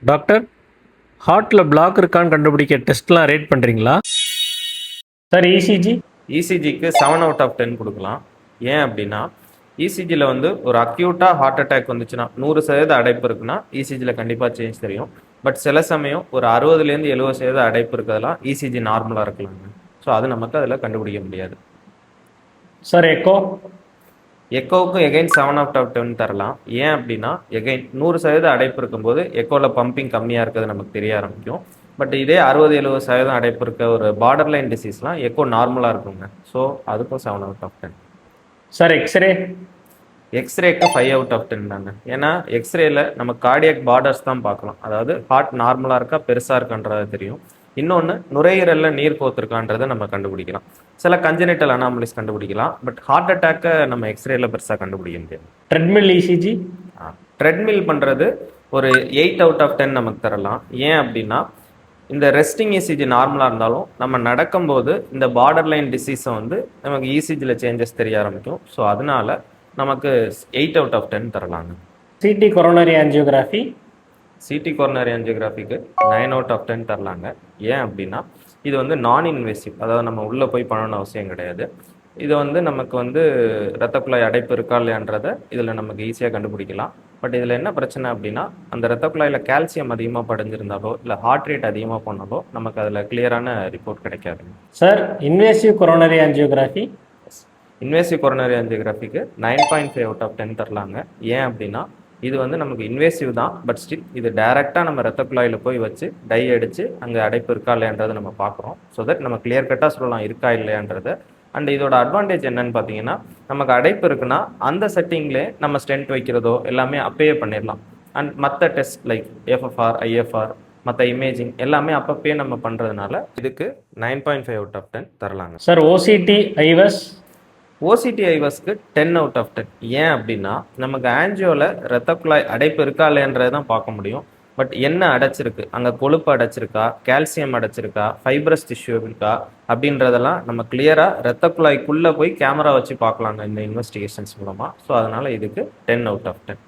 Doctor, ஹார்ட்டில் black இருக்கான்னு கண்டுபிடிக்க டெஸ்ட்லாம் ரேட் பண்ணுறீங்களா? Sir ECG? இசிஜிக்கு 7 அவுட் ஆஃப் 10 கொடுக்கலாம். ஏன் அப்படின்னா இசிஜியில் வந்து ஒரு அக்யூட்டாக ஹார்ட் அட்டாக் வந்துச்சுன்னா 100% அடைப்பு இருக்குன்னா இசிஜியில் கண்டிப்பாக சேஞ்ச் தெரியும். பட் சில சமயம் ஒரு 60லேருந்து 70% அடைப்பு இருக்கிறதெல்லாம் இசிஜி நார்மலாக இருக்கலாங்க. ஸோ அது நமக்கு அதில் கண்டுபிடிக்க முடியாது. Sir echo? எக்கோவுக்கும் எகைன் 7 அவுட் ஆஃப் 10 தரலாம். ஏன் அப்படின்னா எகைன் 100% அடைப்பு இருக்கும்போது எக்கோவில் பம்பிங் கம்மியாக இருக்கிறது நமக்கு தெரிய ஆரம்பிக்கும். பட் இதே 60-70% அடைப்பு இருக்க ஒரு பார்டர் லைன் டிசீஸ்லாம் எக்கோ நார்மலாக இருக்குங்க. ஸோ அதுக்கும் 7 அவுட் ஆஃப் 10. Sir X-ray? எக்ஸ்ரேக்கு 5 அவுட் ஆஃப் 10 தாங்க. ஏன்னா எக்ஸ்ரேல நம்ம கார்டியாக் பார்டர்ஸ் தான் பார்க்கலாம். அதாவது ஹார்ட் நார்மலாக இருக்கா பெருசாக இருக்கான்றது தெரியும். இன்னொன்று நுரையீரலில் நீர் கோத்துருக்கான்றதை நம்ம கண்டுபிடிக்கலாம். சில கஞ்சனிட்டல் அனாமலிஸ் கண்டுபிடிக்கலாம். பட் ஹார்ட் அட்டாக்கை நம்ம எக்ஸ்ரேல பெருசாக கண்டுபிடிக்க முடியாது. Treadmill ECG? ட்ரெட்மில் பண்ணுறது ஒரு 8 அவுட் ஆஃப் 10 நமக்கு தரலாம். ஏன் அப்படின்னா இந்த ரெஸ்டிங் இசிஜி நார்மலாக இருந்தாலும் நம்ம நடக்கும்போது இந்த பார்டர் லைன் டிசீஸை வந்து நமக்கு இசிஜியில் சேஞ்சஸ் தெரிய ஆரம்பிக்கும். ஸோ அதனால நமக்கு 8 அவுட் ஆஃப் 10 தரலாங்க. CT coronary angiography? CT coronary ஆஞ்சியோகிராஃபிக்கு 9 அவுட் ஆஃப் 10 தரலாங்க. ஏன் அப்படின்னா இது வந்து நான் இன்வேசிவ், அதாவது நம்ம உள்ளே போய் பண்ணணும்னு அவசியம் கிடையாது. இது வந்து நமக்கு வந்து இரத்த குழாய் அடைப்பு இருக்கா இல்லையான்றதை இதில் நமக்கு ஈஸியாக கண்டுபிடிக்கலாம். பட் இதில் என்ன பிரச்சனை அப்படின்னா அந்த இரத்த குழாயில் கால்சியம் அதிகமாக படிஞ்சிருந்தாலோ இல்லை ஹார்ட் ரேட் அதிகமாக போனாலோ நமக்கு அதில் கிளியரான ரிப்போர்ட் கிடைக்காதுங்க. Sir invasive coronary angiography? Invasive coronary ஆஞ்சியோகிராஃபிக்கு 9.5 அவுட் ஆஃப் 10 தரலாங்க. ஏன் அப்படின்னா இது வந்து நமக்கு இன்வேசிவ் தான். பட் ஸ்டில் இது டைரெக்டாக நம்ம ரத்த குழாயில் போய் வச்சு டை அடித்து அங்கே அடைப்பு இருக்கா இல்லையான்றதை நம்ம பார்க்குறோம். ஸோ தட் நம்ம கிளியர் கட்டாக சொல்லலாம் இருக்கா இல்லையான்றதை. அண்ட் இதோட அட்வான்டேஜ் என்னன்னு பார்த்தீங்கன்னா நமக்கு அடைப்பு இருக்குன்னா அந்த செட்டிங்லேயே நம்ம ஸ்டென்ட் வைக்கிறதோ எல்லாமே அப்பயே பண்ணிடலாம். அண்ட் மற்ற டெஸ்ட் லைக் எஃப்எஃப்ஆர், ஐஎஃப்ஆர், மற்ற இமேஜிங் எல்லாமே அப்பப்பயே நம்ம பண்ணுறதுனால இதுக்கு 9.5 அவுட் ஆஃப் 10 தரலாங்க. Sir OCT IVUS? ஓசிடி ஐவஸ்க்கு 10 அவுட் ஆஃப் 10. ஏன் அப்படின்னா நமக்கு ஆஞ்சியோவில் இரத்த குழாய் அடைப்பு இருக்கா இல்லையன்றதை தான் பார்க்க முடியும். பட் என்ன அடைச்சிருக்கு, அங்கே கொழுப்பு அடைச்சிருக்கா, கால்சியம் அடைச்சிருக்கா, ஃபைப்ரஸ் டிஷ்யூ இருக்கா அப்படின்றதெல்லாம் நம்ம கிளியராக இரத்த குழாய்க்குள்ளே போய் கேமரா வச்சு பார்க்கலாங்க இந்த இன்வெஸ்டிகேஷன்ஸ் மூலமாக. ஸோ அதனால் இதுக்கு 10 அவுட் ஆஃப் 10.